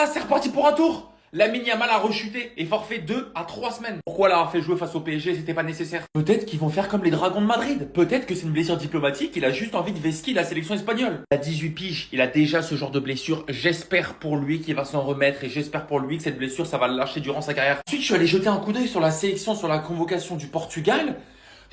Ah, c'est reparti pour un tour. Lamine Yamal a rechuté et forfait 2 à 3 semaines. Pourquoi l'avoir fait jouer face au PSG, c'était pas nécessaire? Peut-être qu'ils vont faire comme les Dragons de Madrid. Peut-être que c'est une blessure diplomatique, il a juste envie de vesquiller la sélection espagnole. Il a 18 piges, il a déjà ce genre de blessure. J'espère pour lui qu'il va s'en remettre et j'espère pour lui que cette blessure, ça va le lâcher durant sa carrière. Ensuite, je suis allé jeter un coup d'œil sur la sélection, sur la convocation du Portugal.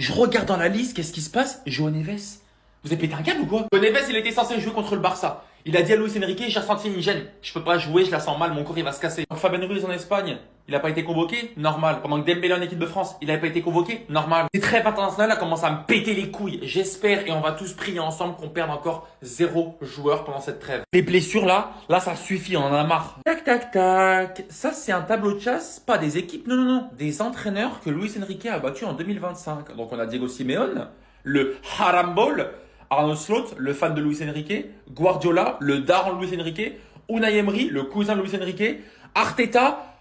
Je regarde dans la liste, qu'est-ce qui se passe? João Neves. Vous avez pété un câble ou quoi? João Neves, il était censé jouer contre le Barça. Il a dit à Luis Enrique, j'ai ressenti une gêne. Je peux pas jouer, je la sens mal, mon corps il va se casser. Donc Fabien Ruiz en Espagne, il a pas été convoqué? Normal. Pendant que Dembélé en équipe de France, il avait pas été convoqué? Normal. Les trêves internationales là commencent à me péter les couilles. J'espère et on va tous prier ensemble qu'on perde encore 0 joueur pendant cette trêve. Les blessures là ça suffit, on en a marre. Tac tac tac. Ça c'est un tableau de chasse, pas des équipes, non. Des entraîneurs que Luis Enrique a battus en 2025. Donc on a Diego Simeone, le Harambol, Arnaud Slot, le fan de Luis Enrique, Guardiola, le daron de Luis Enrique, Unai Emery, le cousin de Luis Enrique, Arteta,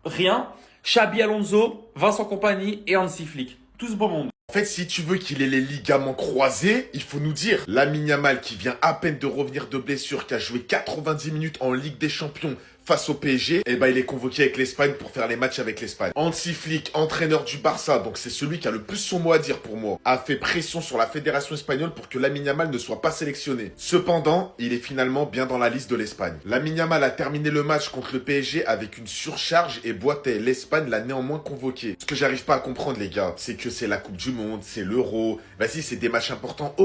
rien, Xabi Alonso, Vincent Kompany et Hansi Flick. Tout ce beau monde. En fait, si tu veux qu'il ait les ligaments croisés, il faut nous dire. Lamine Yamal qui vient à peine de revenir de blessure, qui a joué 90 minutes en Ligue des Champions face au PSG, et ben il est convoqué avec l'Espagne pour faire les matchs avec l'Espagne. Hansi Flick, entraîneur du Barça, donc c'est celui qui a le plus son mot à dire pour moi, a fait pression sur la fédération espagnole pour que Lamine Yamal ne soit pas sélectionné. Cependant, il est finalement bien dans la liste de l'Espagne. Lamine Yamal a terminé le match contre le PSG avec une surcharge et boitait. L'Espagne l'a néanmoins convoqué. Ce que j'arrive pas à comprendre les gars, c'est que c'est la Coupe du Monde, c'est l'Euro, vas-y c'est des matchs importants,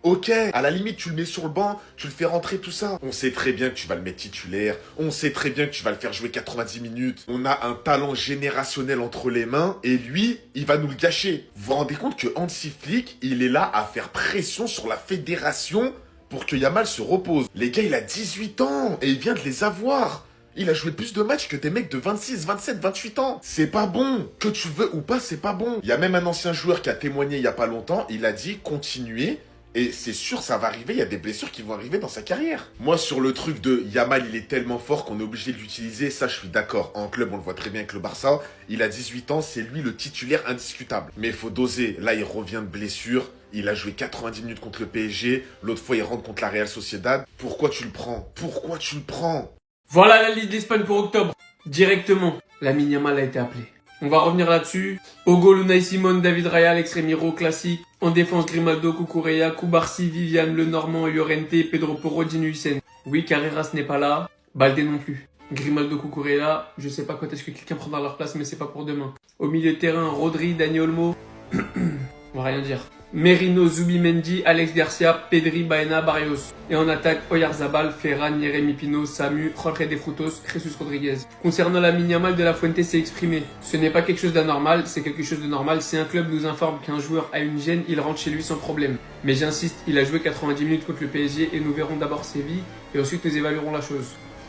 Ok, à la limite, tu le mets sur le banc, tu le fais rentrer, tout ça. On sait très bien que tu vas le mettre titulaire, on sait très bien que tu vas le faire jouer 90 minutes. On a un talent générationnel entre les mains, et lui, il va nous le gâcher. Vous vous rendez compte que Hansi Flick, il est là à faire pression sur la fédération pour que Yamal se repose. Les gars, il a 18 ans, et il vient de les avoir. Il a joué plus de matchs que des mecs de 26, 27, 28 ans. C'est pas bon. Que tu veux ou pas, c'est pas bon. Il y a même un ancien joueur qui a témoigné il y a pas longtemps, il a dit continuez. Et c'est sûr, ça va arriver, il y a des blessures qui vont arriver dans sa carrière. Moi, sur le truc de Yamal, il est tellement fort qu'on est obligé de l'utiliser, ça je suis d'accord. En club, on le voit très bien avec le Barça, il a 18 ans, c'est lui le titulaire indiscutable. Mais il faut doser, là il revient de blessure, il a joué 90 minutes contre le PSG, l'autre fois il rentre contre la Real Sociedad. Pourquoi tu le prends? Pourquoi tu le prends? Voilà la liste d'Espagne pour octobre. Directement, Lamine Yamal a été appelé. On va revenir là-dessus. Au goal, Unai Simon, David Raya, Alex Remiro, classique. En défense, Grimaldo, Cucurella, Koubarsi, Viviane, Lenormand, Llorente, Pedro Porro, Dino Hussein. Oui, Carreras n'est pas là. Baldé non plus. Grimaldo, Cucurella, je sais pas quand est-ce que quelqu'un prendra leur place, mais c'est pas pour demain. Au milieu de terrain, Rodri, Dani Olmo. On va rien dire. Merino, Zubimendi, Alex Garcia, Pedri, Baena, Barrios. Et en attaque, Oyarzabal, Ferran, Yeremi Pino, Samu, Jorge de Frutos, Jesus Rodriguez. Concernant Lamine Yamal, De La Fuente s'est exprimé. Ce n'est pas quelque chose d'anormal, c'est quelque chose de normal. Si un club nous informe qu'un joueur a une gêne, il rentre chez lui sans problème. Mais j'insiste, il a joué 90 minutes contre le PSG et nous verrons d'abord Séville et ensuite nous évaluerons la chose.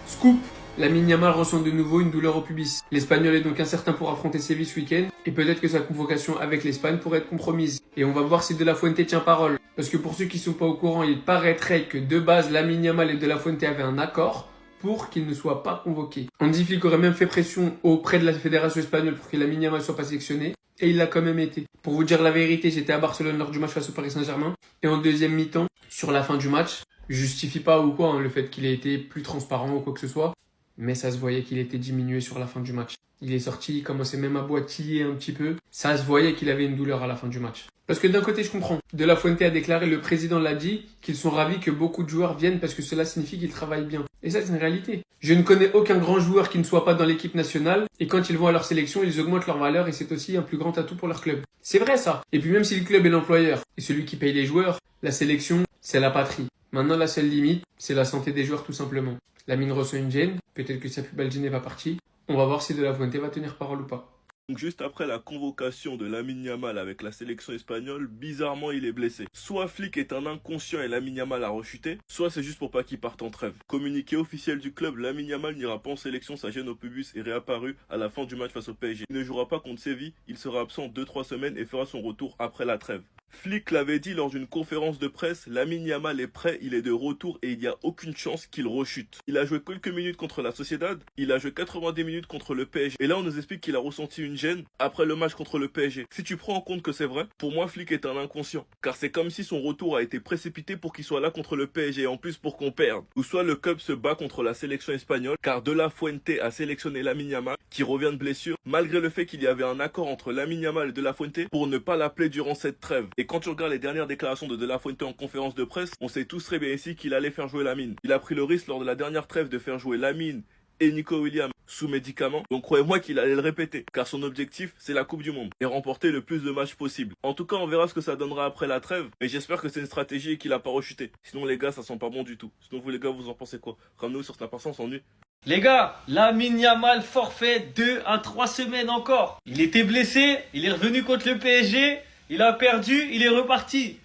Scoop! Lamine Yamal ressent de nouveau une douleur au pubis. L'Espagnol est donc incertain pour affronter Séville ce week-end et peut-être que sa convocation avec l'Espagne pourrait être compromise. Et on va voir si De La Fuente tient parole. Parce que pour ceux qui sont pas au courant, il paraîtrait que de base Lamine Yamal et De La Fuente avaient un accord pour qu'il ne soit pas convoqué. Hansi Flick aurait même fait pression auprès de la fédération espagnole pour que Lamine Yamal soit pas sélectionné. Et il l'a quand même été. Pour vous dire la vérité, j'étais à Barcelone lors du match face au Paris Saint-Germain. Et en deuxième mi-temps, sur la fin du match, je justifie pas ou quoi le fait qu'il ait été plus transparent ou quoi que ce soit. Mais ça se voyait qu'il était diminué sur la fin du match. Il est sorti, il commençait même à boitiller un petit peu. Ça se voyait qu'il avait une douleur à la fin du match. Parce que d'un côté, je comprends. De La Fuente a déclaré, le président l'a dit, qu'ils sont ravis que beaucoup de joueurs viennent parce que cela signifie qu'ils travaillent bien. Et ça, c'est une réalité. Je ne connais aucun grand joueur qui ne soit pas dans l'équipe nationale. Et quand ils vont à leur sélection, ils augmentent leur valeur et c'est aussi un plus grand atout pour leur club. C'est vrai ça. Et puis même si le club est l'employeur et celui qui paye les joueurs, la sélection, c'est la patrie. Maintenant, la seule limite, c'est la santé des joueurs tout simplement. Lamine ressent une gêne, peut-être que sa plus belle gêne n'est pas partie. On va voir si De La Fuente va tenir parole ou pas. Donc juste après la convocation de Lamine Yamal avec la sélection espagnole, bizarrement il est blessé. Soit Flick est un inconscient et Lamine Yamal a rechuté, soit c'est juste pour pas qu'il parte en trêve. Communiqué officiel du club, Lamine Yamal n'ira pas en sélection, sa gêne au pubis est réapparue à la fin du match face au PSG. Il ne jouera pas contre Séville, il sera absent 2-3 semaines et fera son retour après la trêve. Flick l'avait dit lors d'une conférence de presse, Lamine Yamal est prêt, il est de retour et il n'y a aucune chance qu'il rechute. Il a joué quelques minutes contre la Sociedad, il a joué 90 minutes contre le PSG. Et là on nous explique qu'il a ressenti une gêne après le match contre le PSG. Si tu prends en compte que c'est vrai, pour moi Flick est un inconscient. Car c'est comme si son retour a été précipité pour qu'il soit là contre le PSG et en plus pour qu'on perde. Ou soit le club se bat contre la sélection espagnole car De La Fuente a sélectionné Lamine Yamal qui revient de blessure malgré le fait qu'il y avait un accord entre Lamine Yamal et De La Fuente pour ne pas l'appeler durant cette trêve. Et quand tu regardes les dernières déclarations de La Fuente en conférence de presse, on sait tous très bien ici qu'il allait faire jouer Lamine. Il a pris le risque lors de la dernière trêve de faire jouer Lamine et Nico Williams sous médicaments, donc croyez-moi qu'il allait le répéter, car son objectif c'est la Coupe du Monde, et remporter le plus de matchs possible. En tout cas on verra ce que ça donnera après la trêve, mais j'espère que c'est une stratégie et qu'il a pas rechuté. Sinon les gars ça sent pas bon du tout. Sinon vous les gars vous en pensez quoi? Ramenez-nous sur Snap, on s'ennuie. Les gars, Lamine Yamal forfait 2 à 3 semaines encore. Il était blessé, il est revenu contre le PSG, il a perdu, il est reparti.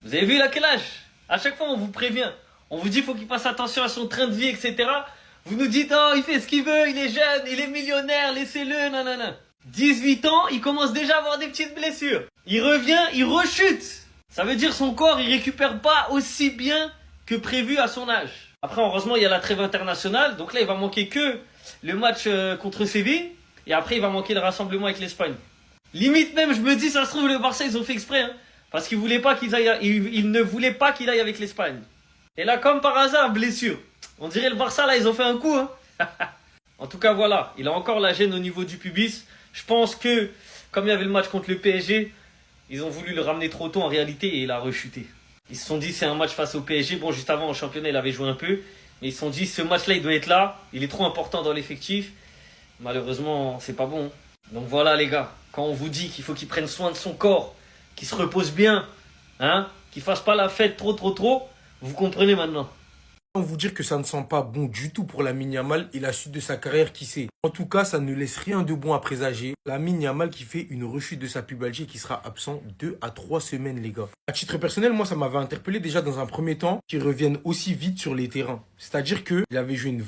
Vous avez vu il a quel âge? À chaque fois on vous prévient, on vous dit faut qu'il fasse attention à son train de vie, etc. Vous nous dites oh il fait ce qu'il veut, il est jeune, il est millionnaire, laissez-le, nanana. 18 ans, il commence déjà à avoir des petites blessures. Il revient, il rechute. Ça veut dire son corps il récupère pas aussi bien que prévu à son âge. Après heureusement il y a la trêve internationale, donc là il va manquer que le match contre Séville et après il va manquer le rassemblement avec l'Espagne. Limite même je me dis ça se trouve le Barça ils ont fait exprès hein, parce qu'ils voulaient pas qu'ils aillent, ils ne voulaient pas qu'il aille avec l'Espagne. Et là comme par hasard blessure. On dirait le Barça là ils ont fait un coup hein. En tout cas voilà, il a encore la gêne au niveau du pubis. Je pense que comme il y avait le match contre le PSG, ils ont voulu le ramener trop tôt en réalité et il a rechuté. Ils se sont dit c'est un match face au PSG. Bon juste avant en championnat il avait joué un peu, mais ils se sont dit ce match là il doit être là, il est trop important dans l'effectif. Malheureusement c'est pas bon. Donc voilà les gars, quand on vous dit qu'il faut qu'il prenne soin de son corps, qu'il se repose bien, hein, qu'il fasse pas la fête trop, vous comprenez maintenant. Vous dire que ça ne sent pas bon du tout pour Lamine Yamal et la suite de sa carrière, qui sait. En tout cas, ça ne laisse rien de bon à présager. Lamine Yamal qui fait une rechute de sa pubalgie et qui sera absent 2 à 3 semaines, les gars. À titre personnel, moi, ça m'avait interpellé déjà dans un premier temps qu'il revienne aussi vite sur les terrains. C'est-à-dire qu'il avait joué une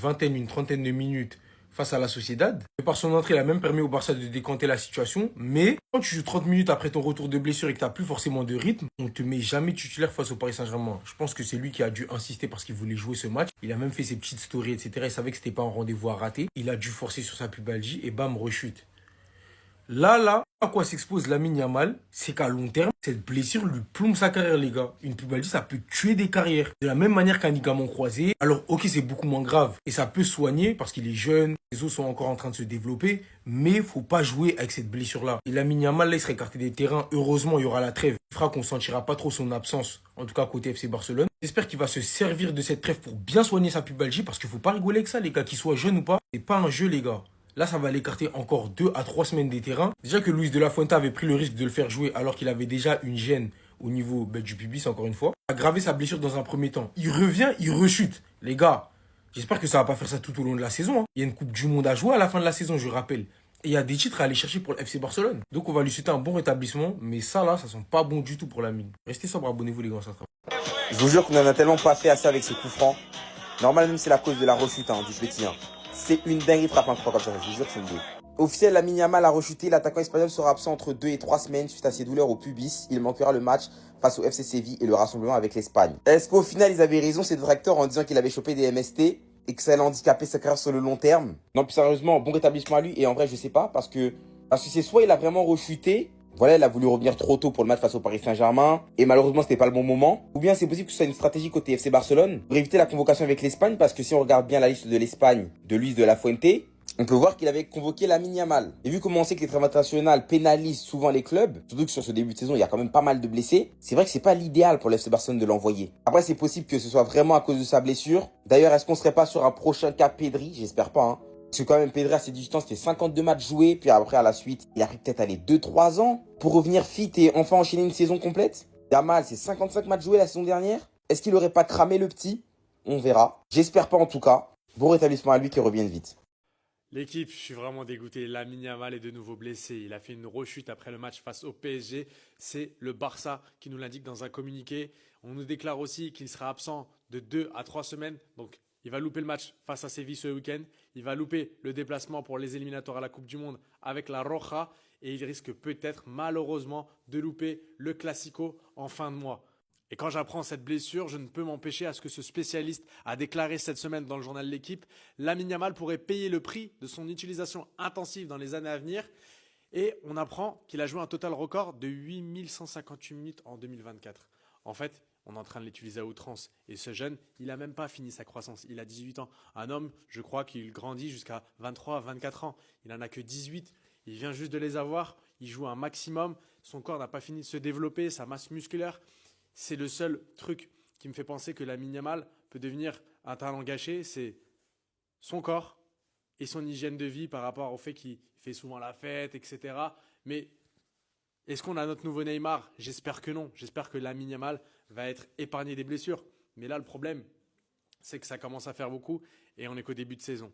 trentaine de minutes face à la Sociedad. Et par son entrée, il a même permis au Barça de décanter la situation. Mais quand tu joues 30 minutes après ton retour de blessure et que tu n'as plus forcément de rythme, on ne te met jamais titulaire face au Paris Saint-Germain. Je pense que c'est lui qui a dû insister parce qu'il voulait jouer ce match. Il a même fait ses petites stories, etc. Il savait que c'était pas un rendez-vous à rater. Il a dû forcer sur sa pubalgie et bam, rechute. Là, à quoi s'expose Lamine Yamal, c'est qu'à long terme, cette blessure lui plombe sa carrière, les gars. Une pubalgie, ça peut tuer des carrières. De la même manière qu'un ligament croisé. Alors, ok, c'est beaucoup moins grave. Et ça peut soigner parce qu'il est jeune, les os sont encore en train de se développer. Mais faut pas jouer avec cette blessure-là. Et Lamine Yamal, là, il sera écarté des terrains. Heureusement, il y aura la trêve. Il fera qu'on sentira pas trop son absence. En tout cas, côté FC Barcelone. J'espère qu'il va se servir de cette trêve pour bien soigner sa pubalgie. Parce qu'il faut pas rigoler avec ça, les gars. Qu'il soit jeune ou pas, c'est pas un jeu, les gars. Là, ça va l'écarter encore 2 à 3 semaines des terrains. Déjà que Luis de la Fuente avait pris le risque de le faire jouer alors qu'il avait déjà une gêne au niveau du pubis, encore une fois. Il a aggravé sa blessure dans un premier temps. Il revient, il rechute. Les gars, j'espère que ça va pas faire ça tout au long de la saison. Hein. Il y a une Coupe du Monde à jouer à la fin de la saison, je rappelle. Et il y a des titres à aller chercher pour le FC Barcelone. Donc on va lui souhaiter un bon rétablissement. Mais ça, là, ça sent pas bon du tout pour la mine. Restez sobre, abonnez-vous les gars, ça travaille. Je vous jure qu'on en a tellement pas fait assez avec ce coup franc. Normalement, c'est la cause de la rechute du petit. C'est une dinguerie frappe un coup comme ça, je vous jure que c'est une dinguerie. Officiel, Lamine Yamal a rechuté. L'attaquant espagnol sera absent entre 2 et 3 semaines suite à ses douleurs au pubis. Il manquera le match face au FC Séville et le rassemblement avec l'Espagne. Est-ce qu'au final, ils avaient raison, ces détracteurs, en disant qu'il avait chopé des MST et que ça allait handicaper sa carrière sur le long terme? Non, plus sérieusement, bon rétablissement à lui. Et en vrai, je sais pas, parce que c'est soit il a vraiment rechuté, voilà, il a voulu revenir trop tôt pour le match face au Paris Saint-Germain et malheureusement c'était pas le bon moment. Ou bien c'est possible que ce soit une stratégie côté FC Barcelone pour éviter la convocation avec l'Espagne, parce que si on regarde bien la liste de l'Espagne de Luis de la Fuente, on peut voir qu'il avait convoqué Lamine Yamal. Et vu comment on sait que les trêves internationales pénalisent souvent les clubs, surtout que sur ce début de saison il y a quand même pas mal de blessés, c'est vrai que c'est pas l'idéal pour l'FC Barcelone de l'envoyer. Après c'est possible que ce soit vraiment à cause de sa blessure. D'ailleurs est-ce qu'on serait pas sur un prochain cas Pedri? J'espère pas hein. Parce que quand même Pedri à ses 18 ans c'était 52 matchs joués, puis après à la suite il a pris peut-être 2-3 ans pour revenir fit et enfin enchaîner une saison complète. Yamal c'est 55 matchs joués la saison dernière. Est-ce qu'il aurait pas cramé le petit? On verra. J'espère pas en tout cas. Bon rétablissement à lui, qu'il revienne vite. L'équipe, je suis vraiment dégoûté. Lamine Yamal est de nouveau blessé. Il a fait une rechute après le match face au PSG. C'est le Barça qui nous l'indique dans un communiqué. On nous déclare aussi qu'il sera absent de 2 à 3 semaines. Donc Il va louper le match face à Séville ce week-end. Il va louper le déplacement pour les éliminatoires à la Coupe du Monde avec la Roja. Et il risque peut-être malheureusement de louper le Classico en fin de mois. Et quand j'apprends cette blessure, je ne peux m'empêcher à ce que ce spécialiste a déclaré cette semaine dans le journal de l'équipe, Lamine Yamal pourrait payer le prix de son utilisation intensive dans les années à venir. Et on apprend qu'il a joué un total record de 8158 minutes en 2024. En fait, on est en train de l'utiliser à outrance. Et ce jeune, il n'a même pas fini sa croissance. Il a 18 ans. Un homme, je crois qu'il grandit jusqu'à 23, 24 ans. Il n'en a que 18. Il vient juste de les avoir. Il joue un maximum. Son corps n'a pas fini de se développer, sa masse musculaire. C'est le seul truc qui me fait penser que Lamine Yamal peut devenir un talent gâché, c'est son corps et son hygiène de vie par rapport au fait qu'il fait souvent la fête, etc. Mais est-ce qu'on a notre nouveau Neymar? J'espère que non. J'espère que Lamine Yamal va être épargné des blessures. Mais là, le problème, c'est que ça commence à faire beaucoup et on est qu'au début de saison.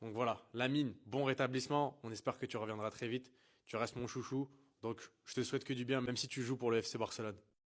Donc voilà, Lamine, bon rétablissement. On espère que tu reviendras très vite. Tu restes mon chouchou. Donc je te souhaite que du bien, même si tu joues pour le FC Barcelone.